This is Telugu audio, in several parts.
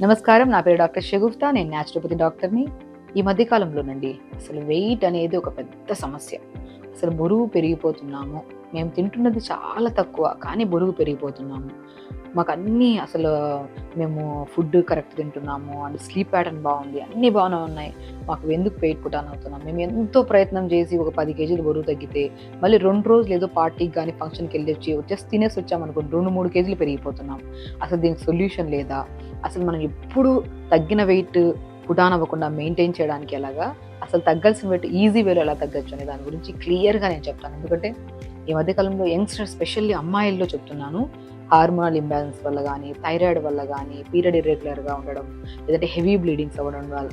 నమస్కారం. నా పేరు డాక్టర్ షగుఫ్తా. నేను న్యాచురోపతి డాక్టర్‌ని. ఈ మధ్య కాలంలోనండి అసలు వెయిట్ అనేది ఒక పెద్ద సమస్య. అసలు బరువు పెరిగిపోతున్నాము. మేము తింటున్నది చాలా తక్కువ. కానీ బరువు పెరిగిపోతున్నాము. మాకన్నీ అసలు మేము ఫుడ్ కరెక్ట్ తింటున్నాము. అండ్ స్లీప్ ప్యాటర్న్ బావుంది. అన్నీ బాగానే ఉన్నాయి. మాకు ఎందుకు వెయిట్ పుట్ ఆన్ అవుతున్నాం? మేము ఎంతో ప్రయత్నం చేసి ఒక 10 కేజీలు బరువు తగ్గితే, మళ్ళీ 2 రోజులు ఏదో పార్టీకి గాని, ఫంక్షన్‌కి వెళ్ళొచ్చి జస్ట్ తినేసి వచ్చామనుకోండి 2, 3 కేజీలు పెరిగిపోతున్నాం. అసలు దీనికి సొల్యూషన్ లేదా? అసలు మనం ఎప్పుడు తగ్గిన వెయిట్ పుట్ ఆన్ అవ్వకుండా మెయింటైన్ చేయడానికి ఎలాగా? అసలు తగ్గాల్సిన వెయిట్ ఈజీ వేలో ఎలా తగ్గొచ్చు అనే దాని గురించి క్లియర్‌గా నేను చెప్తాను. ఎందుకంటే ఈ మధ్య కాలంలో యంగ్‌స్టర్స్ స్పెషల్లీ అమ్మాయిల్లో చెప్తున్నాను. హార్మోనల్ ఇంబాలెన్స్ వల్ల గానీ, థైరాయిడ్ వల్ల గానీ, పీరియడ్ ఇర్రెగ్యులర్‌గా ఉండడం, లేదంటే హెవీ బ్లీడింగ్స్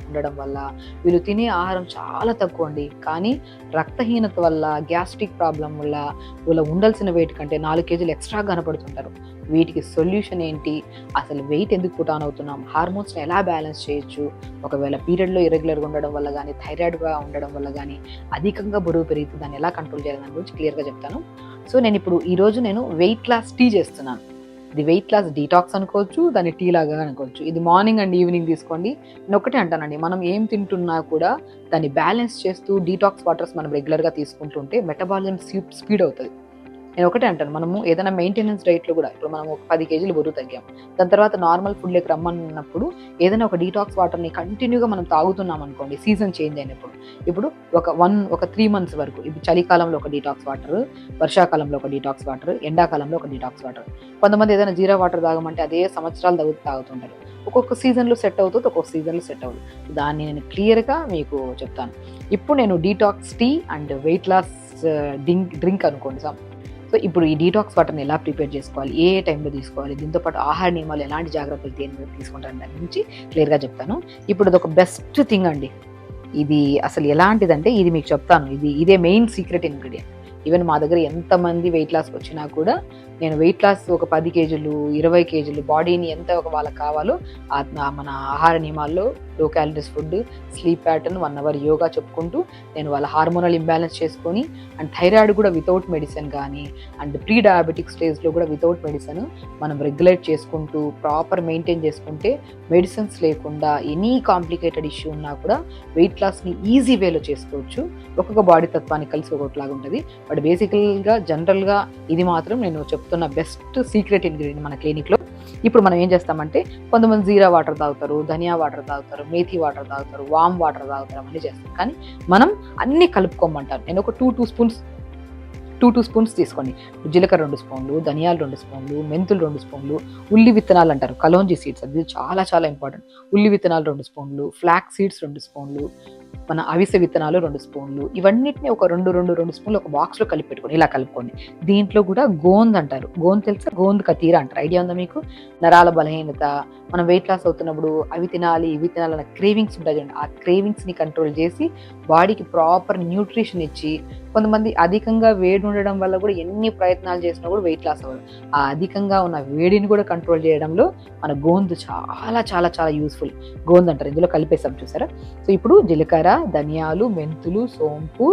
ఉండడం వల్ల వీళ్ళు తినే ఆహారం చాలా తక్కువండి. కానీ రక్తహీనత వల్ల, గ్యాస్ట్రిక్ ప్రాబ్లమ్ వల్ల వీళ్ళు ఉండాల్సిన వెయిట్ కంటే 4 కేజీలు ఎక్స్‌ట్రా కనపడుతుంటారు. వీటికి సొల్యూషన్ ఏంటి? అసలు వెయిట్ ఎందుకు పుట్ ఆన్ అవుతున్నాం? హార్మోన్స్‌ని ఎలా బ్యాలెన్స్ చేయొచ్చు? ఒకవేళ పీరియడ్‌లో ఇర్రెగ్యులర్‌గా ఉండడం వల్ల గానీ, థైరాయిడ్‌గా ఉండడం వల్ల గానీ, అధికంగా బరువు పెరిగితే దాన్ని ఎలా కంట్రోల్ చేయాలి దాని గురించి క్లియర్‌గా చెప్తాను. సో ఈరోజు నేను వెయిట్ లాస్ టీ చేస్తున్నాను. ఇది వెయిట్ లాస్ డీటాక్స్ అనుకోవచ్చు, దాన్ని టీ లాగా అనుకోవచ్చు. ఇది మార్నింగ్ అండ్ ఈవినింగ్ తీసుకోండి. నేను ఒకటే అంటానండి, మనం ఏం తింటున్నా కూడా దాన్ని బ్యాలెన్స్ చేస్తూ డీటాక్స్ వాటర్స్ మనం రెగ్యులర్‌గా తీసుకుంటుంటే మెటబాలిజం స్పీడ్ అవుతది. నేను ఒకటే అంటాను, మనము ఏదైనా మెయింటెనెన్స్ డైట్‌లో కూడా ఇప్పుడు మనం ఒక 10 కేజీలు బరువు తగ్గాం. దాని తర్వాత నార్మల్ ఫుడ్‌లోకి రమ్మన్నప్పుడు ఏదైనా ఒక డీటాక్స్ వాటర్‌ని కంటిన్యూగా మనం తాగుతున్నాం అనుకోండి, సీజన్ చేంజ్ అయినప్పుడు. ఇప్పుడు ఒక 3 మంత్స్ వరకు ఇప్పుడు చలికాలంలో ఒక డీటాక్స్ వాటర్, వర్షాకాలంలో ఒక డీటాక్స్ వాటర్, ఎండాకాలంలో ఒక డీటాక్స్ వాటర్. కొంతమంది ఏదైనా జీరా వాటర్ తాగమంటే అదే సంవత్సరాలు తాగుతుంటారు. ఒక్కొక్క సీజన్‌లో సెట్ అవుతుంది, ఒక్కొక్క సీజన్‌లో సెట్ అవ్వదు. దాన్ని నేను క్లియర్‌గా మీకు చెప్తాను. ఇప్పుడు నేను detox tea and weight loss drink అనుకోండి. సో ఇప్పుడు ఈ డీటాక్స్ వాటర్‌ని ఎలా ప్రిపేర్ చేసుకోవాలి? ఏ టైంలో తీసుకోవాలి? దీంతో పాటు ఆహార నియమాలు ఎలాంటి జాగ్రత్తలు తీసుకుంటారని దాని గురించి క్లియర్‌గా చెప్తాను. ఇప్పుడు అదొక బెస్ట్ థింగ్ అండి. ఇది అసలు ఎలాంటిదంటే ఇది మీకు చెప్తాను. ఇదే మెయిన్ సీక్రెట్ ఇంగ్రీడియెంట్. ఈవెన్ మా దగ్గర ఎంతమంది వెయిట్ లాస్‌కి వచ్చినా కూడా నేను వెయిట్ లాస్ ఒక 10 కేజీలు, 20 కేజీలు బాడీని ఎంత వాళ్ళకి కావాలో మన ఆహార నియమాల్లో లో calories food, sleep pattern, 1 hour yoga చెప్పుకుంటూ నేను వాళ్ళ హార్మోనల్ ఇంబాలెన్స్ చేసుకొని అండ్ థైరాయిడ్ కూడా వితౌట్ మెడిసిన్ కానీ అండ్ ప్రీ డయాబెటిక్ స్టేజ్లో కూడా వితౌట్ మెడిసిన్ మనం రెగ్యులేట్ చేసుకుంటూ ప్రాపర్ మెయింటైన్ చేసుకుంటే మెడిసిన్స్ లేకుండా ఎనీ కాంప్లికేటెడ్ ఇష్యూ ఉన్నా కూడా వెయిట్ లాస్ని ఈజీ వేలో చేసుకోవచ్చు. ఒక్కొక్క బాడీ తత్వానికి కలిసి ఒకటిలాగా ఉంటుంది. బట్ బేసికల్గా జనరల్గా ఇది మాత్రం నేను చెప్తున్న బెస్ట్ సీక్రెట్ ఇంగ్రీడియంట్ మన క్లినిక్లో. ఇప్పుడు మనం ఏం చేస్తామంటే కొంతమంది జీరా వాటర్ తాగుతారు, ధనియా వాటర్ తాగుతారు, మేథీ వాటర్ తాగుతారు, వామ్ వాటర్ తాగుతారు, అవన్నీ చేస్తారు. కానీ మనం అన్నీ కలుపుకోమంటాను. నేను ఒక 2 స్పూన్స్ తీసుకోండి. జీలకర్ర 2 స్పూన్లు, ధనియాలు 2 స్పూన్లు, మెంతులు 2 స్పూన్లు, ఉల్లి విత్తనాలు అంటారు, కలోంజీ సీడ్స్, అది చాలా చాలా ఇంపార్టెంట్. ఉల్లి విత్తనాలు 2 స్పూన్లు, ఫ్లాక్ సీడ్స్ 2 స్పూన్లు, మన అవిసె విత్తనాలు 2 స్పూన్లు, ఇవన్నిటిని ఒక 2 స్పూన్లు ఒక బాక్స్లో కలిపి పెట్టుకోండి. ఇలా కలుపుకోండి. దీంట్లో కూడా గోంద్ అంటారు. గోంద్ తెలుసా? గోంద్ కతీరా అంటారు. ఐడియా ఉందా మీకు? నరాల బలహీనత, మనం వెయిట్ లాస్ అవుతున్నప్పుడు అవి తినాలి ఇవి తినాలి అన్న క్రేవింగ్స్ ఉంటాయి చూడండి. ఆ క్రేవింగ్స్ని కంట్రోల్ చేసి బాడీకి ప్రాపర్ న్యూట్రిషన్ ఇచ్చి, కొంతమంది అధికంగా వేడి ఉండడం వల్ల కూడా ఎన్ని ప్రయత్నాలు చేసినా కూడా వెయిట్ లాస్ అవ్వదు. ఆ అధికంగా ఉన్న వేడిని కూడా కంట్రోల్ చేయడంలో మన గోంద్ చాలా చాలా చాలా యూస్ఫుల్. గోంద్ అంటారు, ఇందులో కలిపేసాం చూసారా? సో ఇప్పుడు జీలకర్ర, ధనియాలు, మెంతులు, సోంపు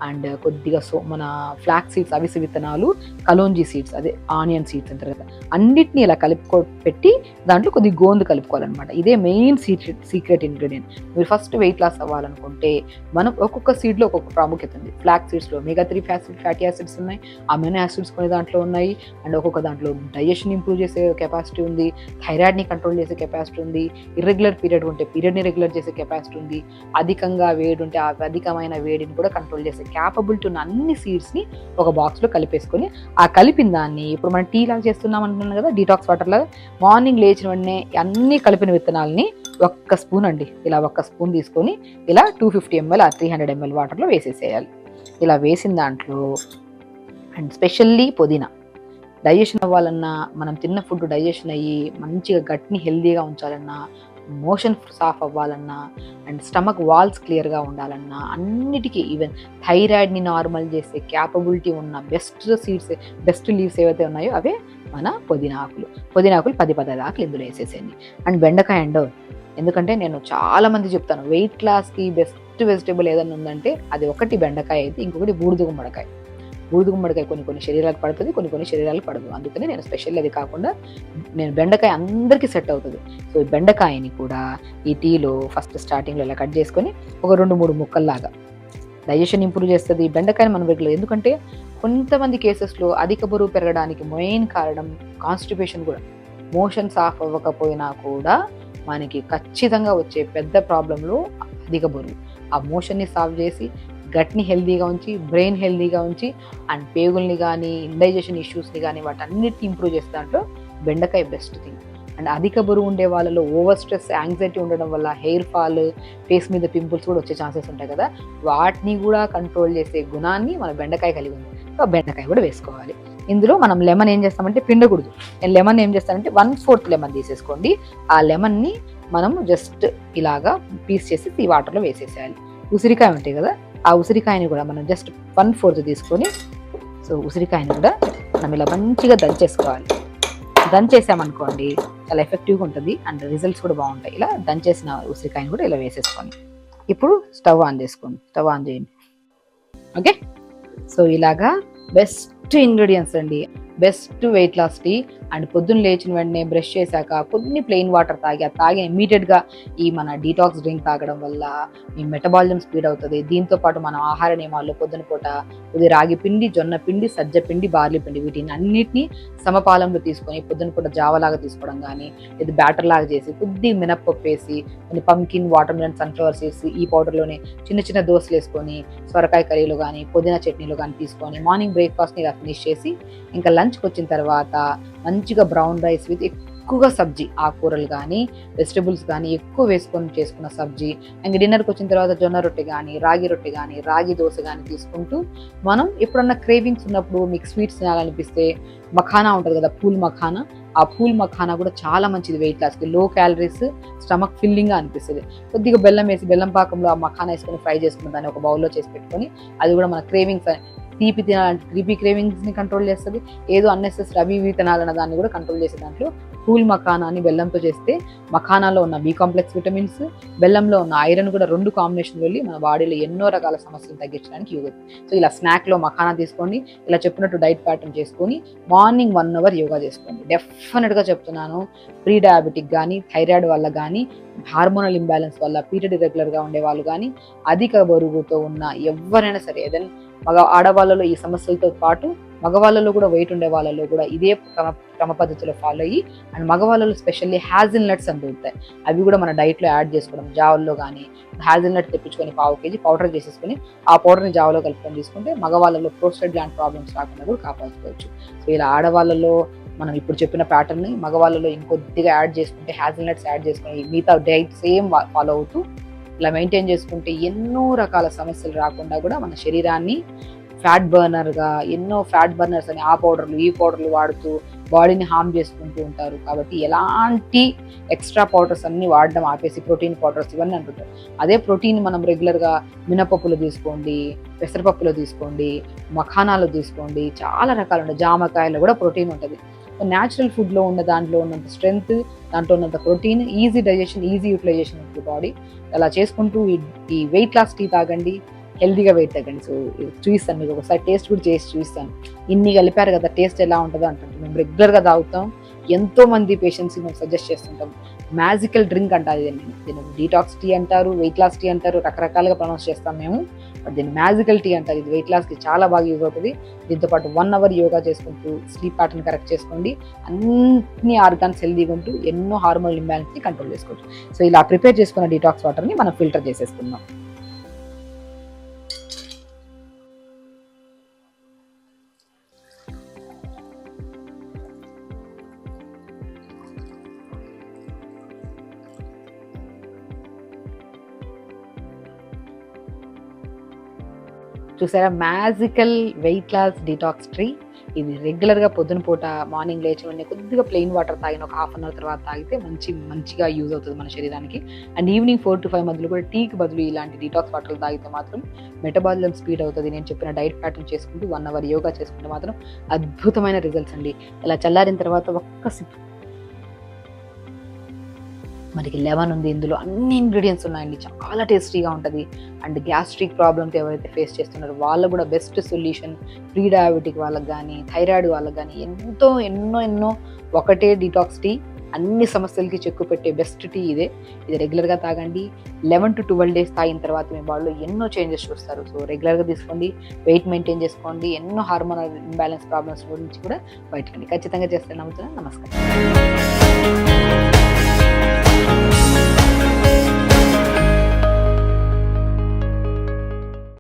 అండ్ కొద్దిగా మన ఫ్లాక్ సీడ్స్, అవిసె విత్తనాలు, కలోంజీ సీడ్స్, అదే ఆనియన్ సీడ్స్ అంటారు కదా, అన్నిటిని ఇలా పెట్టి దాంట్లో కొద్దిగా గోంద్ కలుపుకోవాలన్నమాట. ఇదే మెయిన్ సీక్రెట్ ఇంగ్రీడియంట్. మీరు ఫస్ట్ వెయిట్ లాస్ అవ్వాలనుకుంటే మనం ఒక్కొక్క సీడ్లో ఒక్కొక్క ప్రాముఖ్యత ఉంది. ఫ్లాక్ సీడ్స్లో omega 3 ఫ్యాటీ యాసిడ్స్ ఉన్నాయి, అమినో యాసిడ్స్ కొన్ని దాంట్లో ఉన్నాయి, అండ్ ఒక్కొక్క దాంట్లో డైజెషన్ ఇంప్రూవ్ చేసే కెపాసిటీ ఉంది, థైరాయిడ్ని కంట్రోల్ చేసే కెపాసిటీ ఉంది, ఇర్రెగ్యులర్ పీరియడ్ ఉంటే పీరియడ్ని రెగ్యులర్ చేసే కెపాసిటీ ఉంది, అధికంగా వేడి ఉంటే ఆ అధికమైన వేడిని కూడా కంట్రోల్ చేసే క్యాపబిలిటీ ఉన్న అన్ని సీడ్స్ని ఒక బాక్స్లో కలిపేసుకొని ఆ కలిపిన దాన్ని ఇప్పుడు మనం టీ లాగా చేస్తున్నాం అంటున్నాం కదా, డీటాక్స్ వాటర్ లాగా, మార్నింగ్ లేచిన వెంటనే అన్ని కలిపిన విత్తనాలని 1 స్పూన్ అండి, ఇలా 1 స్పూన్ తీసుకొని ఇలా 250 ml 300 ml వాటర్లో వేసేసేయాలి. ఇలా వేసిన దాంట్లో అండ్ స్పెషల్లీ పుదీనా, డైజెషన్ అవ్వాలన్నా, మనం తిన్న ఫుడ్ డైజెషన్ అయ్యి మంచిగా గట్ని హెల్దీగా ఉంచాలన్నా, మోషన్ సాఫ్ అవ్వాలన్నా అండ్ స్టమక్ వాల్స్ క్లియర్గా ఉండాలన్నా, అన్నిటికీ ఈవెన్ థైరాయిడ్ని నార్మల్ చేసే క్యాపబిలిటీ ఉన్న బెస్ట్ లీవ్స్ ఏవైతే ఉన్నాయో అవే మన పుదీనా ఆకులు 10 ఆకులు ఇందులో వేసేసేయండి. అండ్ బెండకాయ ఎందుకంటే నేను చాలా మంది చెప్తాను, వెయిట్ లాస్కి బెస్ట్ వెజిటేబుల్ ఏదైనా ఉందంటే అది ఒకటి బెండకాయ అయితే ఇంకొకటి బూడిద గుమ్మడికాయ. బూడిద గుమ్మడికాయ కొన్ని శరీరాలకు పడుతుంది, కొన్ని శరీరాలకు పడదు. అందుకని నేను స్పెషల్ అది కాకుండా నేను బెండకాయ అందరికీ సెట్ అవుతుంది. సో ఈ బెండకాయని కూడా ఈ టీలో ఫస్ట్ స్టార్టింగ్లో ఇలా కట్ చేసుకొని ఒక 2-3 ముక్కల్లాగా డైజెషన్ ఇంప్రూవ్ చేస్తుంది. బెండకాయని మనం రెగ్యులర్, ఎందుకంటే కొంతమంది కేసెస్లో అధిక బరువు పెరగడానికి మెయిన్ కారణం కాన్స్టిపేషన్ కూడా. మోషన్స్ ఆఫ్ అవ్వకపోయినా కూడా మనకి ఖచ్చితంగా వచ్చే పెద్ద ప్రాబ్లంలో అధిక బరువు. ఆ మోషన్ని సాల్వ్ చేసి గట్ని హెల్దీగా ఉంచి, బ్రెయిన్ హెల్దీగా ఉంచి, అండ్ పేగుల్ని కానీ ఇండైజెషన్ ఇష్యూస్ని కానీ వాటన్నిటిని ఇంప్రూవ్ చేసే దాంట్లో బెండకాయ బెస్ట్ థింగ్. అండ్ అధిక బరువు ఉండే వాళ్ళలో ఓవర్ స్ట్రెస్, యాంగ్జైటీ ఉండడం వల్ల హెయిర్ ఫాల్, ఫేస్ మీద పింపుల్స్ కూడా వచ్చే ఛాన్సెస్ ఉంటాయి కదా, వాటిని కూడా కంట్రోల్ చేసే గుణాన్ని మన బెండకాయ కలిగి ఉంది. సో బెండకాయ కూడా వేసుకోవాలి. ఇందులో మనం లెమన్ ఏం చేస్తామంటే పిండకూడదు. నేను లెమన్ ఏం చేస్తానంటే 1/4 లెమన్ తీసేసుకోండి. ఆ లెమన్ని మనం జస్ట్ ఇలాగా పీస్ చేసి ఈ వాటర్లో వేసేసేయాలి. ఉసిరికాయ ఉంటాయి కదా, ఆ ఉసిరికాయని కూడా మనం జస్ట్ 1/4 తీసుకొని, సో ఉసిరికాయని కూడా మనం ఇలా మంచిగా దంచేసుకోవాలి. దంచేసామనుకోండి చాలా ఎఫెక్టివ్గా ఉంటుంది అండ్ రిజల్ట్స్ కూడా బాగుంటాయి. ఇలా దంచేసిన ఉసిరికాయని కూడా ఇలా వేసేసుకోండి. ఇప్పుడు స్టవ్ ఆన్ చేసుకోండి, స్టవ్ ఆన్ చేయండి. ఓకే, సో ఇలాగా బెస్ట్ ఇంగ్రీడియంట్స్ అండి, best weight loss tea. And పొద్దున్న లేచిన వెంటనే బ్రష్ చేశాక కొన్ని ప్లెయిన్ వాటర్ తాగి ఇమీడియట్గా ఈ మన డీటాక్స్ డ్రింక్ తాగడం వల్ల మీ మెటబాలిజం స్పీడ్ అవుతుంది. దీంతో పాటు మనం ఆహార నియమాల్లో పొద్దున పూట ఇది రాగి పిండి, జొన్న పిండి, సజ్జ పిండి, బార్లీ పిండి, వీటిని అన్నిటినీ సమపాలంలో తీసుకొని పొద్దున పూట జావలాగా తీసుకోవడం కానీ, ఇది బ్యాటర్ లాగా చేసి కొద్ది మినప్పప్పు వేసి, కొన్ని pumpkin, water melon, sunflower seeds ఈ పౌడర్లోనే చిన్న దోసలు వేసుకొని, సొరకాయ కర్రీలు కానీ, పుదీనా చట్నీలు కానీ తీసుకొని మార్నింగ్ బ్రేక్ఫాస్ట్ని ఇలా ఫినిష్ చేసి, ఇంకా లంచ్కి వచ్చిన తర్వాత మంచిగా బ్రౌన్ రైస్ విత్ ఎక్కువగా సబ్జీ, ఆకుకూరలు కానీ వెజిటబుల్స్ కానీ ఎక్కువ వేసుకొని చేసుకున్న సబ్జీ, ఇంకా డిన్నర్కి వచ్చిన తర్వాత జొన్న రొట్టె కానీ, రాగి రొట్టె కానీ, రాగి దోశ కానీ తీసుకుంటూ, మనం ఎప్పుడన్నా క్రేవింగ్స్ ఉన్నప్పుడు మీకు స్వీట్స్ తినాలనిపిస్తే మఖానా ఉంటుంది కదా, పూల్ మఖానా, ఆ పూల్ మఖానా కూడా చాలా మంచిది వెయిట్ లాస్కి. లో క్యాలరీస్, స్టమక్ ఫిల్లింగ్గా అనిపిస్తుంది. కొద్దిగా బెల్లం వేసి, బెల్లం పాకంలో ఆ మఖానా వేసుకొని ఫ్రై చేసుకున్న దాన్ని ఒక బౌల్లో చేసి పెట్టుకొని, అది కూడా మన క్రేవింగ్స్, తీపి తినాలంటే తీపి క్రేవింగ్స్ని కంట్రోల్ చేస్తుంది. ఏదో అన్నెసెసరీ అవి ఇవి తినాలన్న దాన్ని కూడా కంట్రోల్ చేసే దాంట్లో పూల్ మఖానాని బెల్లంతో చేస్తే మఖానాలో ఉన్న బి కాంప్లెక్స్ విటమిన్స్, బెల్లంలో ఉన్న ఐరన్ కూడా 2 కాంబినేషన్ వెళ్ళి మన బాడీలో ఎన్నో రకాల సమస్యలు తగ్గించడానికి యూజ్ అవుతుంది. సో ఇలా స్నాక్లో మఖానా తీసుకోండి, ఇలా చెప్పినట్టు డైట్ ప్యాటర్న్ చేసుకొని మార్నింగ్ 1 అవర్ యోగా చేసుకోండి. డెఫినెట్గా చెప్తున్నాను, ప్రీ డయాబెటిక్ కానీ, థైరాయిడ్ వల్ల కానీ, హార్మోనల్ ఇంబ్యాలెన్స్ వల్ల పీరియడ్ ఇర్రెగ్యులర్గా ఉండే వాళ్ళు కానీ, అధిక బరువుతో ఉన్న ఎవరైనా సరే, ఏదైనా ఆడవాళ్ళలో ఈ సమస్యలతో పాటు మగవాళ్ళలో కూడా వెయిట్ ఉండే వాళ్ళలో కూడా ఇదే క్రమ పద్ధతిలో ఫాలో అయ్యి, అండ్ మగవాళ్ళలో స్పెషల్లీ హ్యాజిల్ నట్స్ అని దొరుకుతాయి, అవి కూడా మన డైట్లో యాడ్ చేసుకోవడం. జావల్లో కానీ హ్యాజిల్ నట్ తెప్పించుకొని 1/4 kg పౌడర్ చేసేసుకొని ఆ పౌడర్ని జావలో కలుపుకొని తీసుకుంటే మగవాళ్ళలో ప్రోస్టేట్ గ్లాండ్ ప్రాబ్లమ్స్ రాకుండా కూడా కాపాడుకోవచ్చు. సో ఇలా ఆడవాళ్ళలో మనం ఇప్పుడు చెప్పిన ప్యాటర్న్ని మగవాళ్ళలో ఇంకొద్దిగా యాడ్ చేసుకుంటే, హ్యాజిల్ నట్స్ యాడ్ చేసుకుని మిగతా డైట్ సేమ్ ఫాలో అవుతూ ఇలా మెయింటైన్ చేసుకుంటే ఎన్నో రకాల సమస్యలు రాకుండా కూడా మన శరీరాన్ని ఫ్యాట్ బర్నర్గా, ఎన్నో ఫ్యాట్ బర్నర్స్ అని ఆ పౌడర్లు ఈ పౌడర్లు వాడుతూ బాడీని హార్మ్ చేసుకుంటూ ఉంటారు. కాబట్టి ఎలాంటి ఎక్స్ట్రా పౌడర్స్ అన్ని వాడడం ఆపేసి ప్రోటీన్ పౌడర్స్ ఇవన్నీ అంటుంటారు. అదే ప్రోటీన్ మనం రెగ్యులర్గా మినపప్పులో తీసుకోండి, పెసరపప్పులో తీసుకోండి, మఖానాలో తీసుకోండి, చాలా రకాలు ఉంటాయి. జామకాయలో కూడా ప్రోటీన్ ఉంటుంది. న్యాచురల్ ఫుడ్లో ఉన్న దాంట్లో ఉన్నంత స్ట్రెంగ్త్, దాంట్లో ఉన్నంత protein, easy digestion, easy utilization ఉంటుంది బాడీ. అలా చేసుకుంటూ ఈ వెయిట్ లాస్ టీ తాగండి, హెల్తీగా వెయిట్ తగ్గండి. సో చూపిస్తాను మీకు, ఒకసారి టేస్ట్ కూడా చేసి చూపిస్తాను. ఇన్ని కలిపారు కదా, టేస్ట్ ఎలా ఉంటుందో అంటుంటాం. మేము రెగ్యులర్గా తాగుతాం, ఎంతో మంది పేషెంట్స్కి మేము సజెస్ట్ చేస్తుంటాం. మ్యాజికల్ డ్రింక్ అంటారు దీన్ని డీటాక్స్ టీ అంటారు, వెయిట్ లాస్ టీ అంటారు, రకరకాలుగా ప్రొనౌన్స్ చేస్తాం మేము. బట్ దీన్ని మ్యాజికల్ టీ అంటారు. ఇది వెయిట్ లాస్కి చాలా బాగా యూజ్ అవుతుంది. దీంతో పాటు 1 అవర్ యోగా చేసుకుంటూ స్లీప్ ప్యాటర్న్ కరెక్ట్ చేసుకోండి, అన్ని ఆర్గాన్స్ హెల్దీగా ఉంటూ ఎన్నో హార్మోనల్ ఇంబ్యాలెన్స్ని కంట్రోల్ చేసుకోవచ్చు. సో ఇలా ప్రిపేర్ చేసుకున్న డీటాక్స్ వాటర్ని మనం ఫిల్టర్ చేసేసుకుందాం. చూసారా, magical weight loss detox tea. ఇది రెగ్యులర్గా పొద్దున పూట మార్నింగ్ లేచి వెంటనే కొద్దిగా ప్లెయిన్ వాటర్ తాగిన ఒక 1/2 అవర్ తర్వాత తాగితే మంచిగా యూజ్ అవుతుంది మన శరీరానికి. అండ్ ఈవినింగ్ 4 to 5 మధ్యలో కూడా టీకి బదులు ఇలాంటి డీటాక్స్ వాటర్లు తాగితే మాత్రం మెటబాలిజం స్పీడ్ అవుతుంది. నేను చెప్పిన డైట్ ప్యాటర్న్ చేసుకుంటూ 1 అవర్ యోగా చేసుకుంటే మాత్రం అద్భుతమైన రిజల్ట్స్ అండి. ఇలా చల్లారిన తర్వాత ఒక్క సిప్ మనకి లెమన్ ఉంది, ఇందులో అన్ని ఇంగ్రీడియంట్స్ ఉన్నాయండి, చాలా టేస్టీగా ఉంటుంది. అండ్ గ్యాస్ట్రిక్ ప్రాబ్లమ్తో ఎవరైతే ఫేస్ చేస్తున్నారో వాళ్ళకు కూడా బెస్ట్ సొల్యూషన్. ప్రీ డయాబెటిక్ వాళ్ళకి కానీ, థైరాయిడ్ వాళ్ళకి కానీ ఎన్నో ఒకటే డిటాక్స్ టీ, అన్ని సమస్యలకి చెక్కు పెట్టే బెస్ట్ టీ ఇదే. ఇది రెగ్యులర్గా తాగండి. 11 to 12 డేస్ తాగిన తర్వాత మీ బాడీలో ఎన్నో చేంజెస్ చూస్తారు. సో రెగ్యులర్గా తీసుకోండి, వెయిట్ మెయింటైన్ చేసుకోండి, ఎన్నో హార్మోనల్ ఇంబ్యాలెన్స్ ప్రాబ్లమ్స్ గురించి కూడా బయటకండి. ఖచ్చితంగా చేస్తాను నమ్ముతున్నాను. నమస్కారం.